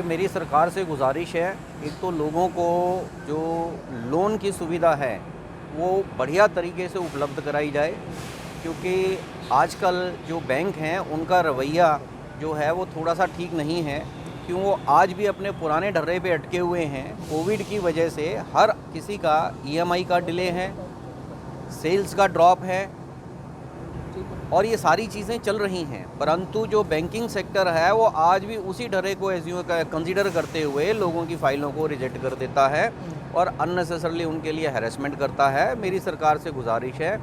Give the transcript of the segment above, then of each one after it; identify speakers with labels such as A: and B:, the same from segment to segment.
A: देखिए, मेरी सरकार से गुजारिश है, एक तो लोगों को जो लोन की सुविधा है वो बढ़िया तरीके से उपलब्ध कराई जाए, क्योंकि आजकल जो बैंक हैं उनका रवैया जो है वो थोड़ा सा ठीक नहीं है। क्यों वो आज भी अपने पुराने ढर्रे पे अटके हुए हैं। कोविड की वजह से हर किसी का ईएमआई का डिले है, सेल्स का ड्रॉप है और ये सारी चीज़ें चल रही हैं, परंतु जो बैंकिंग सेक्टर है वो आज भी उसी ढर्रे को एज्यूम कंसीडर करते हुए लोगों की फ़ाइलों को रिजेक्ट कर देता है और अननेसेसरली उनके लिए हैरेसमेंट करता है। मेरी सरकार से गुजारिश है,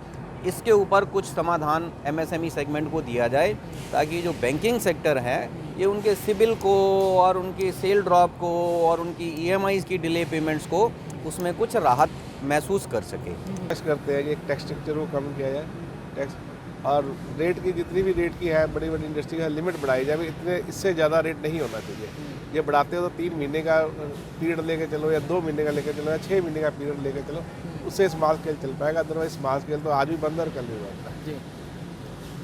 A: इसके ऊपर कुछ समाधान एमएसएमई सेगमेंट को दिया जाए, ताकि जो बैंकिंग सेक्टर है ये उनके सिबिल को और उनकी सेल ड्रॉप को और उनकी ईएमआईज़ की डिले पेमेंट्स को उसमें कुछ राहत महसूस कर सके।
B: टैक्स करते हैं कि एक टैक्स स्ट्रक्चर को कम किया जाए, टैक्स और रेट की जितनी भी रेट की है बड़ी बड़ी इंडस्ट्री का लिमिट बढ़ाई जाए। इतने इससे ज़्यादा रेट नहीं होना चाहिए। ये बढ़ाते हो तो 3 महीने का पीरियड लेके चलो या 2 महीने का लेके चलो या 6 महीने का पीरियड लेके चलो, उससे स्मॉल स्केल चल पाएगा। अदरवाइज स्मॉल स्केल तो आज भी बंद और कल भी बंद है।
C: जी,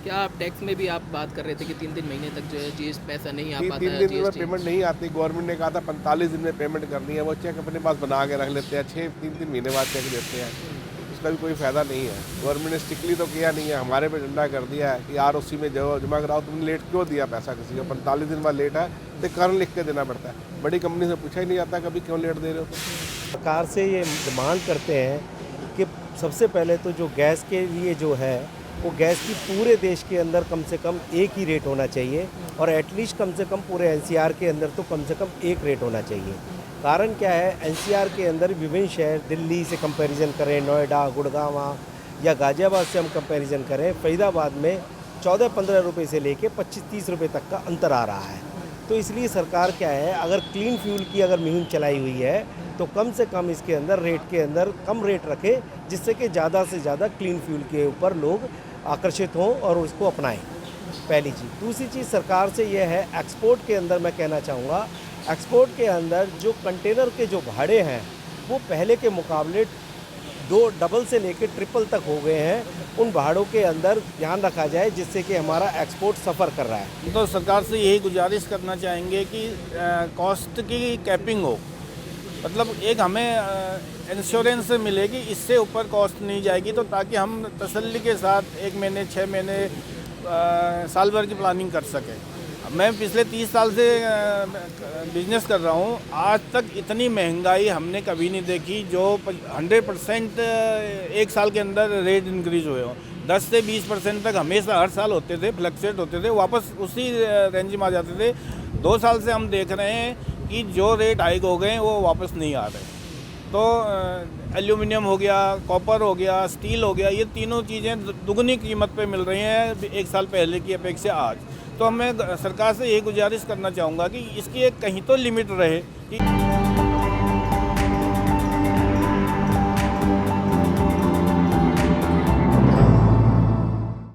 C: क्या आप टैक्स में भी आप बात कर रहे थे कि 3 महीने तक जो है जीएसटी पैसा नहीं आ पाता है?
B: 3 दिन में पेमेंट नहीं आती। गवर्नमेंट ने कहा था 45 दिन में पेमेंट करनी है, वो चेक अपने पास बना के रख लेते हैं, 3 महीने बाद चेक देते हैं। उसका भी कोई फ़ायदा नहीं है। गवर्नमेंट ने स्ट्रिक्टली तो किया नहीं है, हमारे पे डंडा कर दिया है कि यार उसी में जमा कराओ। तुमने लेट क्यों दिया पैसा किसी को? 45 दिन बाद लेट है तो कारण लिख के देना पड़ता है। बड़ी कंपनी से पूछा ही नहीं जाता कभी क्यों लेट दे रहे हो। तो
D: सरकार से ये डिमांड करते हैं कि सबसे पहले तो जो गैस के लिए जो है वो गैस की पूरे देश के अंदर कम से कम एक ही रेट होना चाहिए और एटलीस्ट कम से कम पूरे एनसीआर के अंदर तो कम से कम एक रेट होना चाहिए। कारण क्या है, एनसीआर के अंदर विभिन्न शहर, दिल्ली से कंपैरिजन करें, नोएडा, गुड़गांव या गाज़ियाबाद से हम कंपैरिजन करें, फरीदाबाद में 14-15 रुपये से लेके 25-30 रुपये तक का अंतर आ रहा है। तो इसलिए सरकार क्या है, अगर क्लीन फ्यूल की अगर मुहिम चलाई हुई है तो कम से कम इसके अंदर रेट के अंदर कम रेट रखे, जिससे कि ज़्यादा से ज़्यादा क्लीन फ्यूल के ऊपर लोग आकर्षित हों और उसको अपनाएं। पहली चीज़। दूसरी चीज़ सरकार से यह है, एक्सपोर्ट के अंदर मैं कहना चाहूँगा, एक्सपोर्ट के अंदर जो कंटेनर के जो भाड़े हैं वो पहले के मुकाबले डबल से लेकर ट्रिपल तक हो गए हैं। उन भाड़ों के अंदर ध्यान रखा जाए, जिससे कि हमारा एक्सपोर्ट सफ़र कर रहा है।
E: तो सरकार से यही गुजारिश करना चाहेंगे कि कॉस्ट की कैपिंग हो, मतलब एक हमें इंश्योरेंस मिलेगी, इससे ऊपर कॉस्ट नहीं जाएगी, तो ताकि हम तसल्ली के साथ 1 महीने 6 महीने साल भर की प्लानिंग कर सकें। मैं पिछले 30 साल से बिजनेस कर रहा हूँ, आज तक इतनी महंगाई हमने कभी नहीं देखी जो 100% एक साल के अंदर रेट इंक्रीज हुए हों। 10 से 20% तक हमेशा हर साल होते थे, फ्लक्चुएट होते थे, वापस उसी रेंज में आ जाते थे। 2 साल से हम देख रहे हैं कि जो रेट हाइक हो गए वो वापस नहीं आ रहे। तो एल्यूमिनियम हो गया, कॉपर हो गया, स्टील हो गया, ये तीनों चीज़ें दुगनी कीमत पे मिल रही हैं 1 साल पहले की अपेक्षा आज। तो मैं सरकार से यही गुजारिश करना चाहूँगा कि इसकी एक कहीं तो लिमिट रहे कि